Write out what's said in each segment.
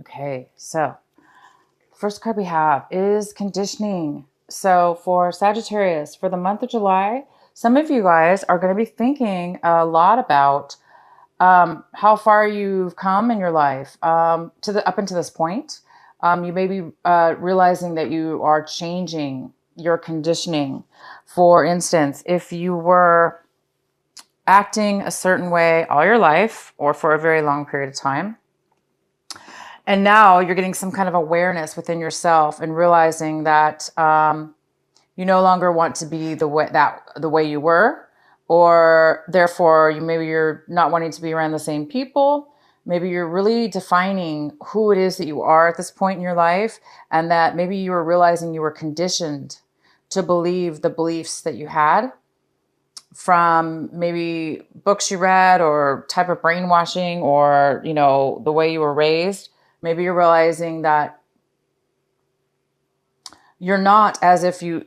Okay, so first card we have is conditioning. So for Sagittarius, for the month of July, some of you guys are going to be thinking a lot about how far you've come in your life up until this point. You may be realizing that you are changing your conditioning. For instance, if you were acting a certain way all your life or for a very long period of time, and now you're getting some kind of awareness within yourself and realizing that you no longer want to be the way you were, or therefore maybe you're not wanting to be around the same people. Maybe you're really defining who it is that you are at this point in your life, and that maybe you were realizing you were conditioned to believe the beliefs that you had from maybe books you read or type of brainwashing or, the way you were raised. Maybe you're realizing that you're not as if you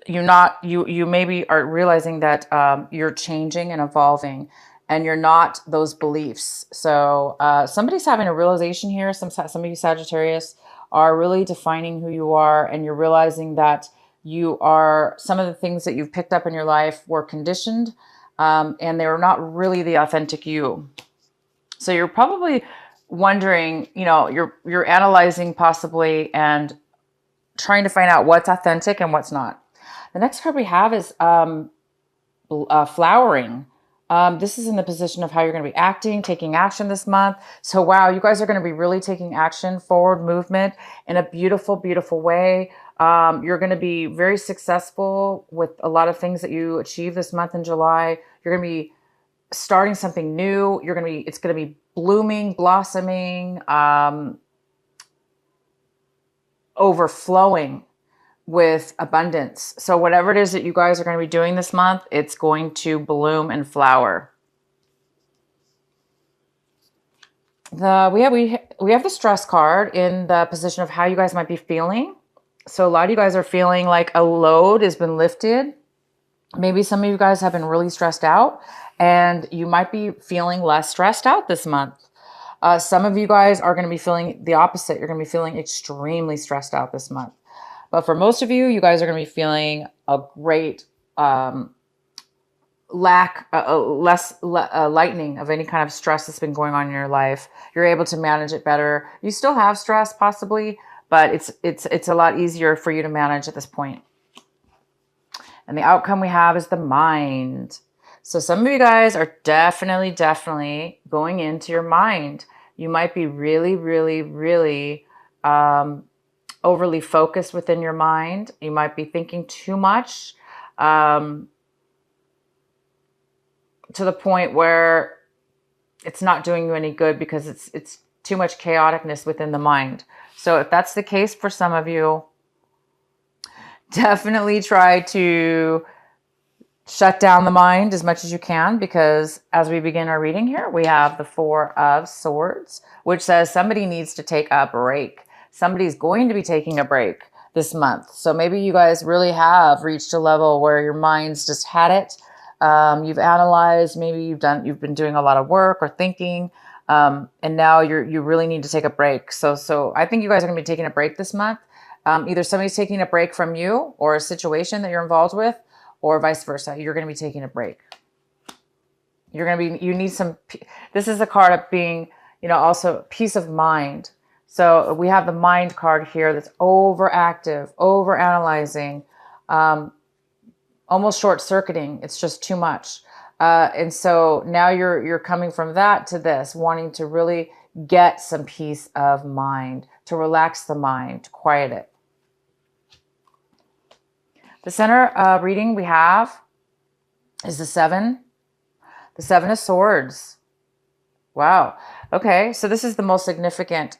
maybe are realizing that you're changing and evolving and you're not those beliefs. So somebody's having a realization here. Some of you Sagittarius are really defining who you are, and you're realizing that you are, some of the things that you've picked up in your life were conditioned, and they were not really the authentic you. So you're probably wondering, you're analyzing possibly and trying to find out what's authentic and what's not. The next card we have is flowering. This is in the position of how you're going to be acting, taking action this month. So wow, you guys are going to be really taking action, forward movement in a beautiful, beautiful way. You're going to be very successful with a lot of things that you achieve this month in July. You're going to be starting something new. It's going to be blooming, blossoming, overflowing with abundance. So whatever it is that you guys are going to be doing this month, it's going to bloom and flower. We have the stress card in the position of how you guys might be feeling. So a lot of you guys are feeling like a load has been lifted. Maybe some of you guys have been really stressed out, and you might be feeling less stressed out this month. Some of you guys are going to be feeling the opposite. You're going to be feeling extremely stressed out this month. But for most of you, you guys are going to be feeling a great lightening of any kind of stress that's been going on in your life. You're able to manage it better. You still have stress possibly, but it's a lot easier for you to manage at this point. And the outcome we have is the mind. So some of you guys are definitely going into your mind. You might be really, really, really overly focused within your mind. You might be thinking too much to the point where it's not doing you any good because it's too much chaoticness within the mind. So if that's the case for some of you, definitely try to shut down the mind as much as you can, because as we begin our reading here, we have the Four of Swords, which says somebody needs to take a break. Somebody's going to be taking a break this month. So maybe you guys really have reached a level where your mind's just had it. You've analyzed, maybe you've been doing a lot of work or thinking, and now you really need to take a break. So I think you guys are going to be taking a break this month. Either somebody's taking a break from you or a situation that you're involved with, or vice versa. You're going to be taking a break. You need some, this is a card of being, also peace of mind. So we have the mind card here that's overactive, overanalyzing, almost short-circuiting. It's just too much. And so now you're coming from that to this, wanting to really get some peace of mind, to relax the mind, to quiet it. The center reading we have is the Seven of Swords. Wow. Okay, so this is the most significant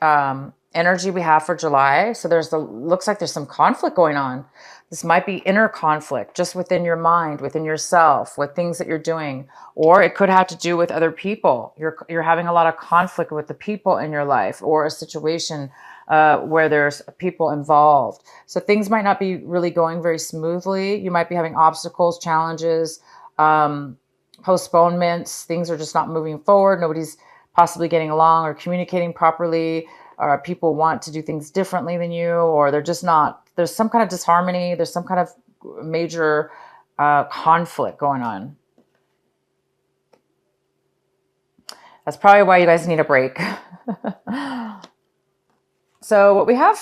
energy we have for July. So looks like there's some conflict going on. This might be inner conflict just within your mind, within yourself, with things that you're doing, or it could have to do with other people. You're having a lot of conflict with the people in your life, or a situation where there's people involved. So things might not be really going very smoothly. You might be having obstacles, challenges, postponements. Things are just not moving forward. Nobody's possibly getting along or communicating properly. or people want to do things differently than you, or they're just not, there's some kind of disharmony, there's some kind of major conflict going on. That's probably why you guys need a break. So what we have,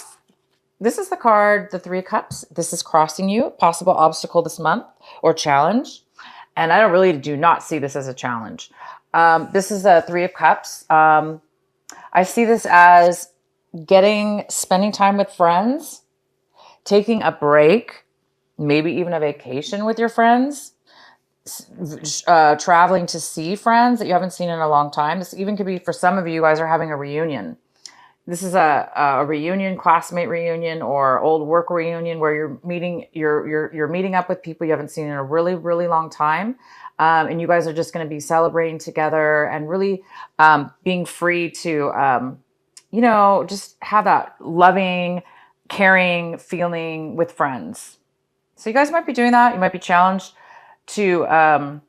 this is the card, the Three of Cups. This is crossing you, possible obstacle this month or challenge. And I really do not see this as a challenge. This is a Three of Cups. I see this as spending time with friends, taking a break, maybe even a vacation with your friends, traveling to see friends that you haven't seen in a long time. This even could be, for some of you guys are having a reunion. This is a reunion, classmate reunion, or old work reunion where you're meeting up with people you haven't seen in a really, really long time. And you guys are just going to be celebrating together and really being free to, just have that loving, caring feeling with friends. So you guys might be doing that. You might be challenged to,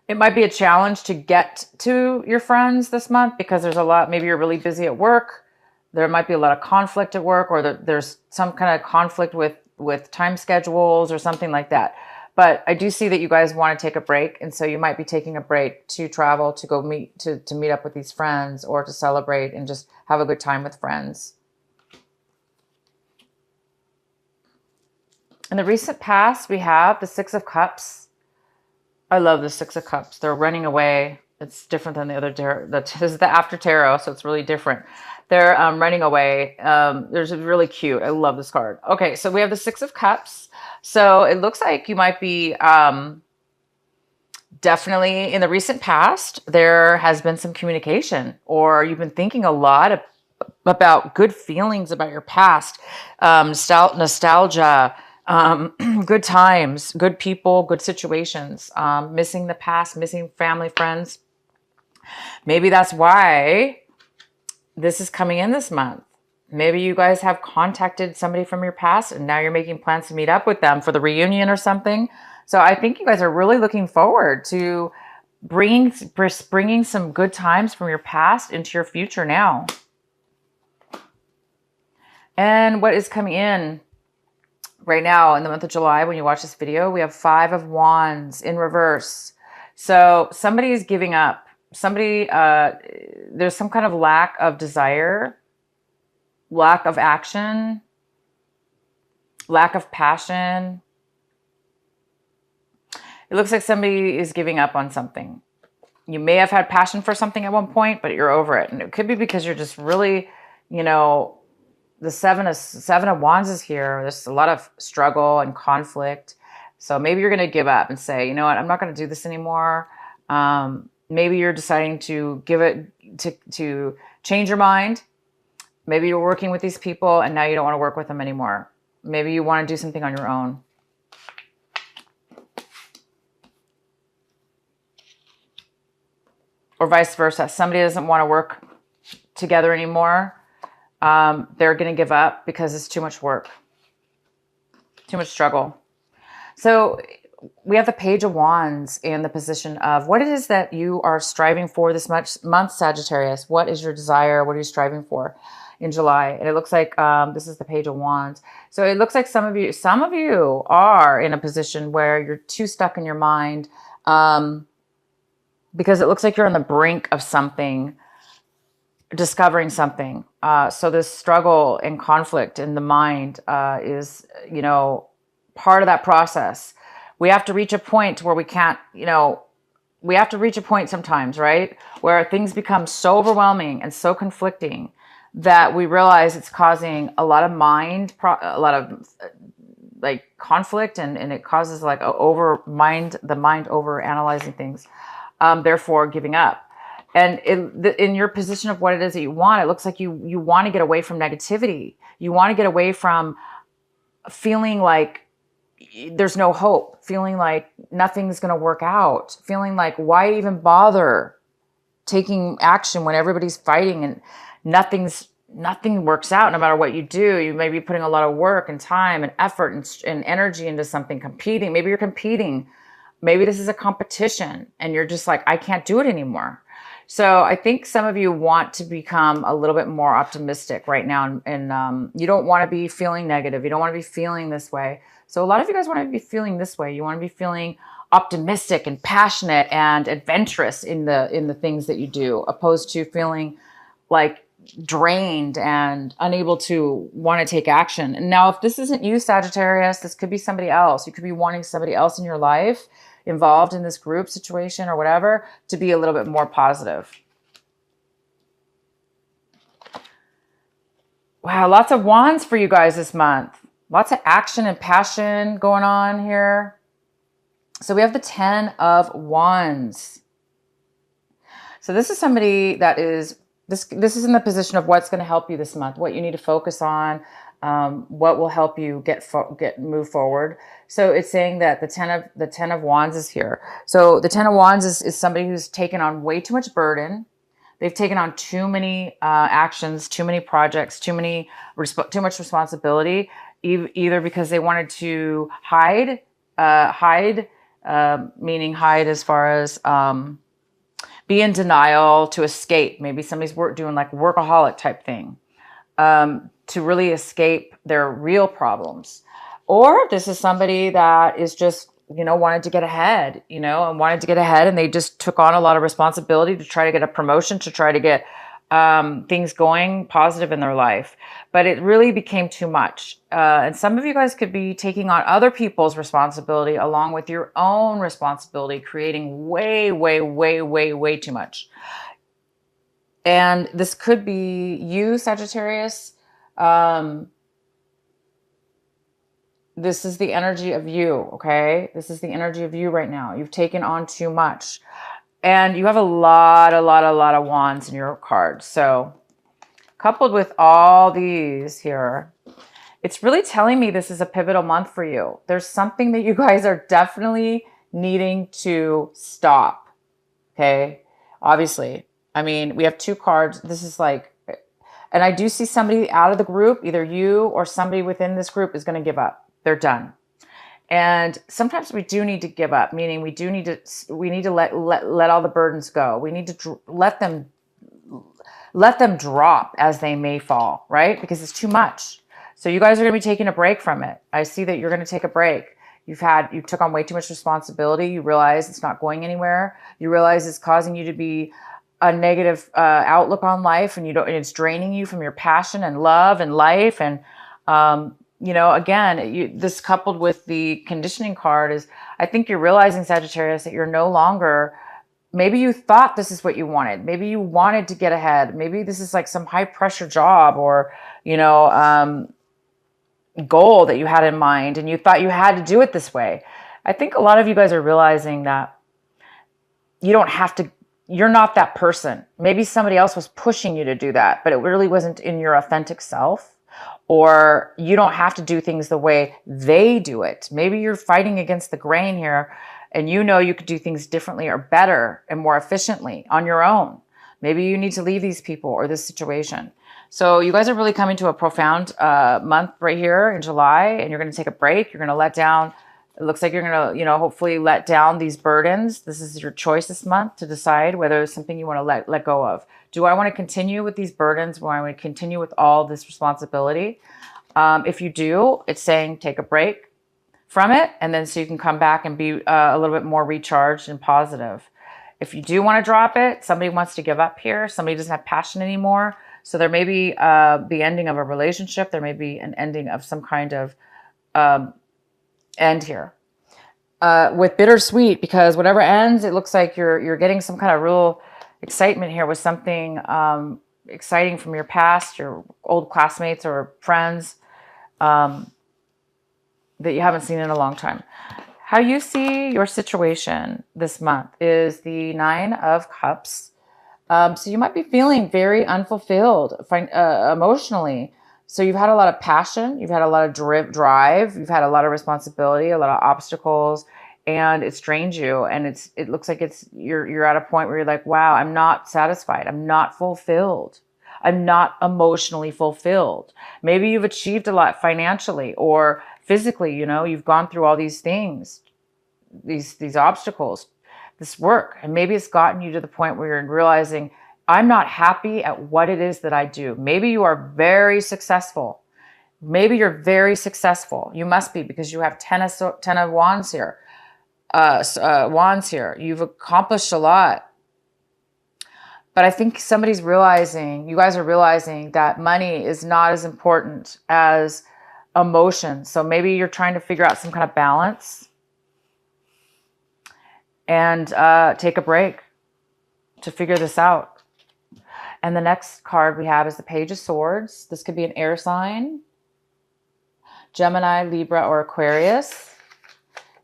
it might be a challenge to get to your friends this month because there's a lot, maybe you're really busy at work. There might be a lot of conflict at work, or there's some kind of conflict with time schedules or something like that. But I do see that you guys want to take a break. And so you might be taking a break to travel, to go to meet up with these friends, or to celebrate and just have a good time with friends. In the recent past, we have the Six of Cups. I love the Six of Cups. They're running away. It's different than the other tarot. This is the after tarot, so it's really different. They're running away. There's really cute. I love this card. Okay, so we have the Six of Cups. So it looks like you might be definitely in the recent past, there has been some communication, or you've been thinking a lot about good feelings about your past, nostalgia, good times, good people, good situations, missing the past, missing family, friends. Maybe that's why this is coming in this month. Maybe you guys have contacted somebody from your past and now you're making plans to meet up with them for the reunion or something. So I think you guys are really looking forward to bringing some good times from your past into your future now. And what is coming in right now in the month of July, when you watch this video, we have Five of Wands in reverse. So somebody is giving up. Somebody, there's some kind of lack of desire, lack of action, lack of passion. It looks like somebody is giving up on something. You may have had passion for something at one point, but you're over it. And it could be because you're just really, the Seven of Wands is here. There's a lot of struggle and conflict. So maybe you're going to give up and say, you know what, I'm not going to do this anymore. Maybe you're deciding to to change your mind. Maybe you're working with these people and now you don't want to work with them anymore. Maybe you want to do something on your own. Or vice versa. Somebody doesn't want to work together anymore. They're going to give up because it's too much work, too much struggle. So we have the Page of Wands in the position of what it is that you are striving for this month, Sagittarius. What is your desire? What are you striving for in July? And it looks like this is the Page of Wands. So it looks like some of you are in a position where you're too stuck in your mind because it looks like you're on the brink of something, discovering something. So this struggle and conflict in the mind is, part of that process. We have to reach a point where we can't, we have to reach a point sometimes, right? Where things become so overwhelming and so conflicting that we realize it's causing a lot of a lot of conflict, and it causes the mind over analyzing things, therefore giving up. And in your position of what it is that you want, it looks like you want to get away from negativity. You want to get away from feeling like there's no hope, feeling like nothing's going to work out, feeling like why even bother taking action when everybody's fighting and nothing works out no matter what you do. You may be putting a lot of work and time and effort and energy into something, competing. Maybe you're competing. Maybe this is a competition and you're just like, I can't do it anymore. So I think some of you want to become a little bit more optimistic right now. And you don't want to be feeling negative. You don't want to be feeling this way. So a lot of you guys want to be feeling this way. You want to be feeling optimistic and passionate and adventurous in the things that you do, opposed to feeling like drained and unable to want to take action. And now, if this isn't you, Sagittarius, this could be somebody else. You could be wanting somebody else in your life involved in this group situation or whatever to be a little bit more positive. Wow, lots of wands for you guys this month. Lots of action and passion going on here. So we have the 10 of Wands. So this is somebody that is, this is in the position of what's going to help you this month, what you need to focus on, what will help you move forward. So it's saying that the 10 of Wands is here. So the 10 of Wands is somebody who's taken on way too much burden. They've taken on too many actions, too many projects, too much responsibility, either because they wanted to hide, meaning hide as far as be in denial, to escape. Maybe somebody's doing like workaholic type thing, to really escape their real problems. Or this is somebody that is just, wanted to get ahead, and they just took on a lot of responsibility to try to get a promotion, to try to get things going positive in their life. But it really became too much. And some of you guys could be taking on other people's responsibility along with your own responsibility, creating way, way, way, way, way too much. And this could be you, Sagittarius. This is the energy of you, okay? This is the energy of you right now. You've taken on too much. And you have a lot of wands in your cards. So coupled with all these here, it's really telling me this is a pivotal month for you. There's something that you guys are definitely needing to stop, okay? Obviously. I mean, we have two cards. This is like, and I do see somebody out of the group, either you or somebody within this group is going to give up. They're done. And sometimes we do need to give up, meaning we need to let all the burdens go. We need to let them drop as they may fall, right? Because it's too much. So you guys are going to be taking a break from it. I see that you're going to take a break. You took on way too much responsibility. You realize it's not going anywhere. You realize it's causing you to be a negative outlook on life, and it's draining you from your passion and love and life. And again, this coupled with the conditioning card is, I think you're realizing, Sagittarius, that you're no longer, maybe you thought this is what you wanted. Maybe you wanted to get ahead. Maybe this is like some high pressure job or, goal that you had in mind, and you thought you had to do it this way. I think a lot of you guys are realizing that you don't have to, you're not that person. Maybe somebody else was pushing you to do that, but it really wasn't in your authentic self. Or you don't have to do things the way they do it. Maybe you're fighting against the grain here, and you could do things differently or better and more efficiently on your own. Maybe you need to leave these people or this situation. So you guys are really coming to a profound month right here in July, and you're going to take a break. You're going to let down. It looks like you're going to, hopefully let down these burdens. This is your choice this month to decide whether it's something you want to let go of. Do I want to continue with these burdens? Do I want to continue with all this responsibility? If you do, it's saying take a break from it, and then so you can come back and be a little bit more recharged and positive. If you do want to drop it, somebody wants to give up here. Somebody doesn't have passion anymore. So there may be the ending of a relationship. There may be an ending of some kind of end here. With bittersweet, because whatever ends, it looks like you're getting some kind of real excitement here with something exciting from your past, your old classmates or friends that you haven't seen in a long time. How you see your situation this month is the 9 of Cups. So you might be feeling very unfulfilled emotionally. So you've had a lot of passion, you've had a lot of drive, you've had a lot of responsibility, a lot of obstacles, and it's drained you. And it looks like you're at a point where you're like, wow, I'm not satisfied. I'm not fulfilled. I'm not emotionally fulfilled. Maybe you've achieved a lot financially or physically, you've gone through all these things, these obstacles. this work. And maybe it's gotten you to the point where you're realizing, I'm not happy at what it is that I do. Maybe you are very successful. Maybe you're very successful. You must be, because you have 10 of wands here. Wands here. You've accomplished a lot. But I think somebody's realizing, you guys are realizing that money is not as important as emotion. So maybe you're trying to figure out some kind of balance and take a break to figure this out. And the next card we have is the Page of Swords. This could be an air sign, Gemini, Libra, or Aquarius.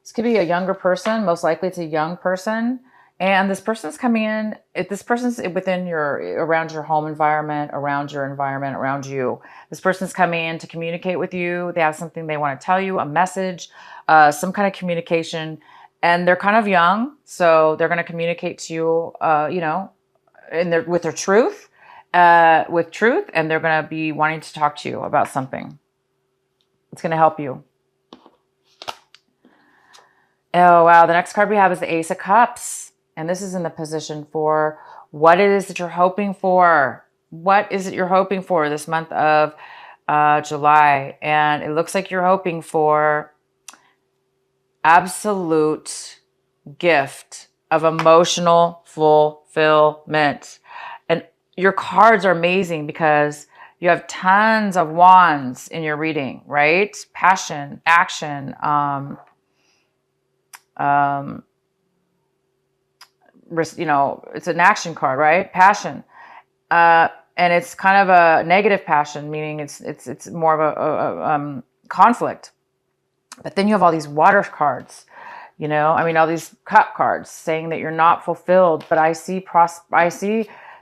This could be a younger person. Most likely it's a young person. And this person's coming in, if this person's within around your home environment, around your environment, around you. This person's coming in to communicate with you. They have something they want to tell you, a message, some kind of communication. And they're kind of young, so they're going to communicate to you, with their truth, and they're going to be wanting to talk to you about something. It's going to help you. Oh, wow. The next card we have is the Ace of Cups. And this is in the position for what it is that you're hoping for. What is it you're hoping for this month of July? And it looks like you're hoping for absolute gift of emotional fulfillment. And your cards are amazing because you have tons of wands in your reading, right? Passion, action, it's an action card, right? Passion. And it's kind of a negative passion, meaning it's more of a conflict. But then you have all these water cards, all these cup cards saying that you're not fulfilled. But I see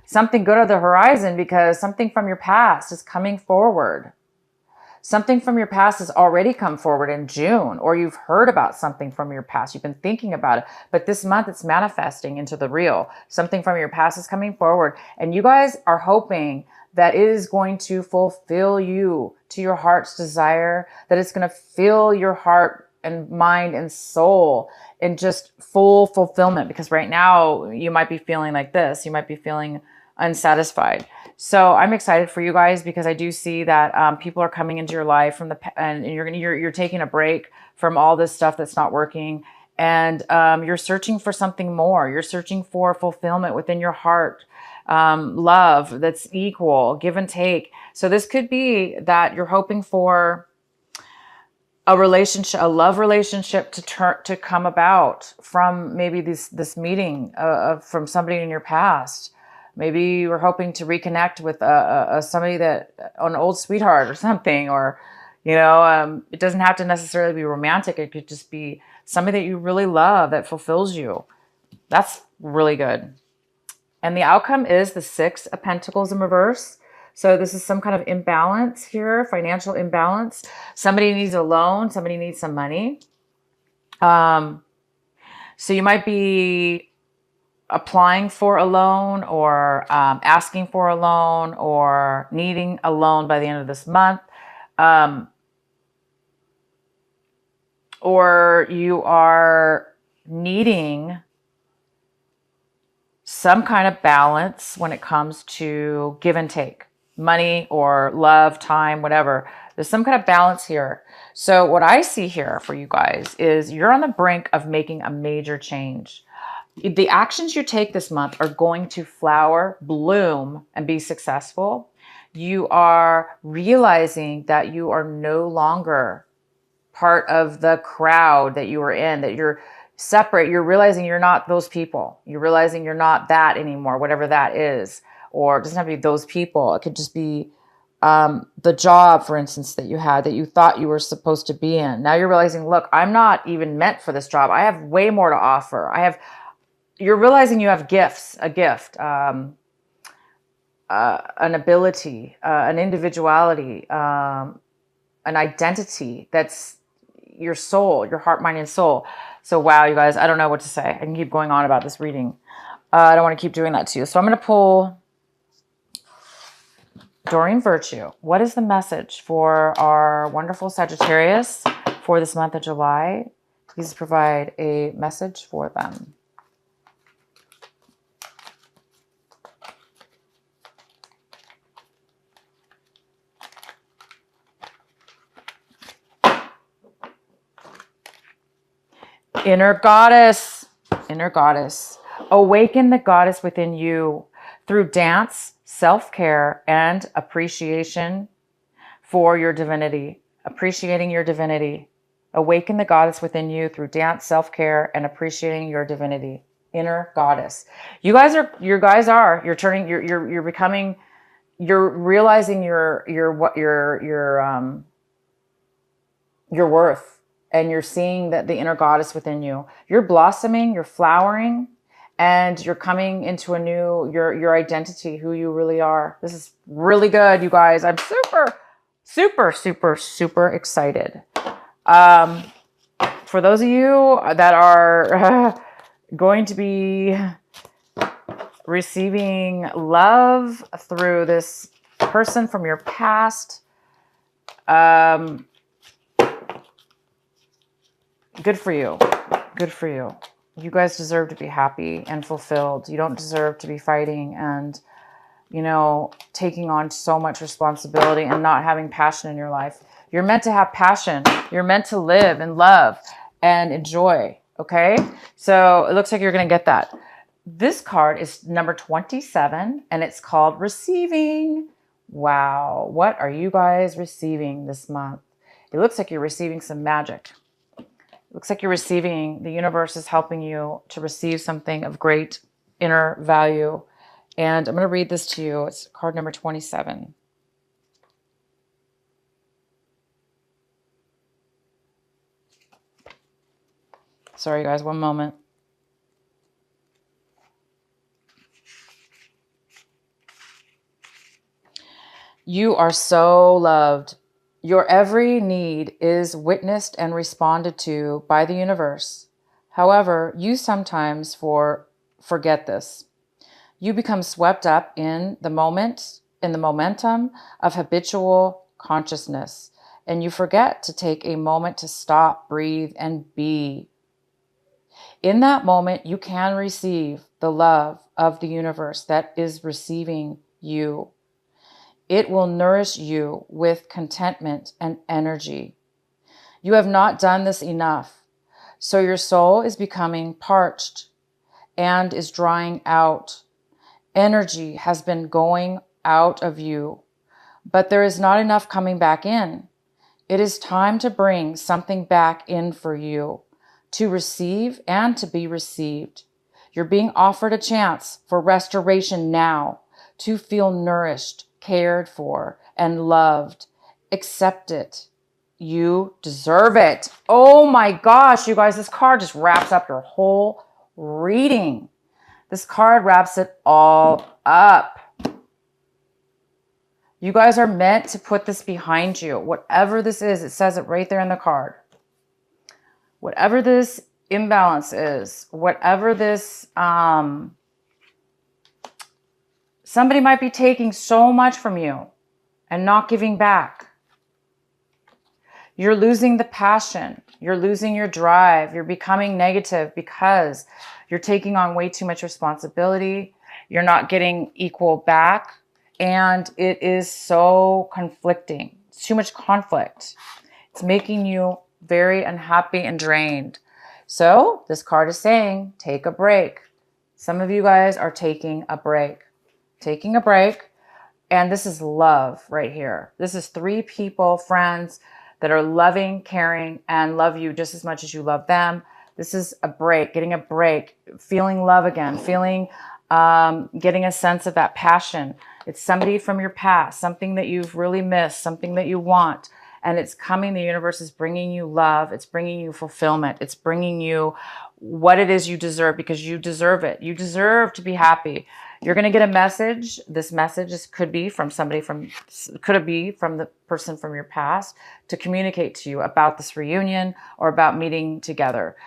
something good on the horizon because something from your past is coming forward. Something from your past has already come forward in June, or you've heard about something from your past. You've been thinking about it, but this month it's manifesting into the real. Something from your past is coming forward, and you guys are hoping that it is going to fulfill you to your heart's desire, that it's going to fill your heart and mind and soul in just full fulfillment. Because right now you might be feeling like this. You might be feeling unsatisfied. So I'm excited for you guys because I do see that people are coming into your life and you're taking a break from all this stuff that's not working, and you're searching for something more. You're searching for fulfillment within your heart, love that's equal, give and take. So this could be that you're hoping for a love relationship to come about from maybe this meeting from somebody in your past. Maybe you were hoping to reconnect with somebody an old sweetheart or something, or, it doesn't have to necessarily be romantic. It could just be somebody that you really love that fulfills you. That's really good. And the outcome is the Six of Pentacles in reverse. So this is some kind of imbalance here, financial imbalance. Somebody needs a loan. Somebody needs some money. So you might be applying for a loan, or asking for a loan, or needing a loan by the end of this month. Or you are needing some kind of balance when it comes to give and take. Money or love, time, whatever. There's some kind of balance here. So what I see here for you guys is you're on the brink of making a major change. The actions you take this month are going to flower, bloom, and be successful. You are realizing that you are no longer part of the crowd that you were in, that you're separate. You're realizing you're not those people. You're realizing you're not that anymore, whatever that is. Or it doesn't have to be those people. It could just be the job, for instance, that you had that you thought you were supposed to be in. Now you're realizing, look, I'm not even meant for this job. I have way more to offer. You're realizing you have gifts, a gift, an ability, an individuality, an identity that's your soul, your heart, mind, and soul. So wow, you guys, I don't know what to say. I can keep going on about this reading. I don't want to keep doing that to you. So I'm going to pull Doreen Virtue. What is the message for our wonderful Sagittarius for this month of July? Please provide a message for them. Inner goddess, inner goddess. Awaken the goddess within you through dance, self-care, and appreciation for your divinity. Appreciating your divinity. Awaken the goddess within you through dance, self-care, and appreciating your divinity. Inner goddess. You're turning, you're becoming, you're realizing your worth. And you're seeing that the inner goddess within you. You're blossoming, you're flowering, and you're coming into a new, your identity, who you really are. This is really good, you guys. I'm super excited. For those of you that are going to be receiving love through this person from your past, good for you. Good for you. You guys deserve to be happy and fulfilled. You don't deserve to be fighting and, taking on so much responsibility and not having passion in your life. You're meant to have passion. You're meant to live and love and enjoy. Okay? So it looks like you're going to get that. This card is number 27 and it's called Receiving. Wow. What are you guys receiving this month? It looks like you're receiving some magic. Looks like you're receiving, the universe is helping you to receive something of great inner value. And I'm going to read this to you. It's card number 27. Sorry, guys, one moment. You are so loved. Your every need is witnessed and responded to by the universe. However, you sometimes forget this. You become swept up in the momentum of habitual consciousness, and you forget to take a moment to stop, breathe, and be. In that moment, you can receive the love of the universe that is receiving you. It will nourish you with contentment and energy. You have not done this enough, so your soul is becoming parched and is drying out. Energy has been going out of you, but there is not enough coming back in. It is time to bring something back in for you, to receive and to be received. You're being offered a chance for restoration now, to feel nourished, cared for, and loved. Accept it. You deserve it. Oh my gosh, you guys, this card just wraps up your whole reading. This card wraps it all up. You guys are meant to put this behind you. Whatever this is, it says it right there in the card. Whatever this imbalance is, whatever this, somebody might be taking so much from you and not giving back. You're losing the passion. You're losing your drive. You're becoming negative because you're taking on way too much responsibility. You're not getting equal back. And it is so conflicting. It's too much conflict. It's making you very unhappy and drained. So this card is saying, take a break. Some of you guys are taking a break. Taking a break. And this is love right here. This is 3 people, friends, that are loving, caring, and love you just as much as you love them. This is a break, getting a break, feeling love again, getting a sense of that passion. It's somebody from your past, something that you've really missed, something that you want. And it's coming, the universe is bringing you love. It's bringing you fulfillment. It's bringing you what it is you deserve, because you deserve it. You deserve to be happy. You're going to get a message. This message could be from the person from your past to communicate to you about this reunion or about meeting together.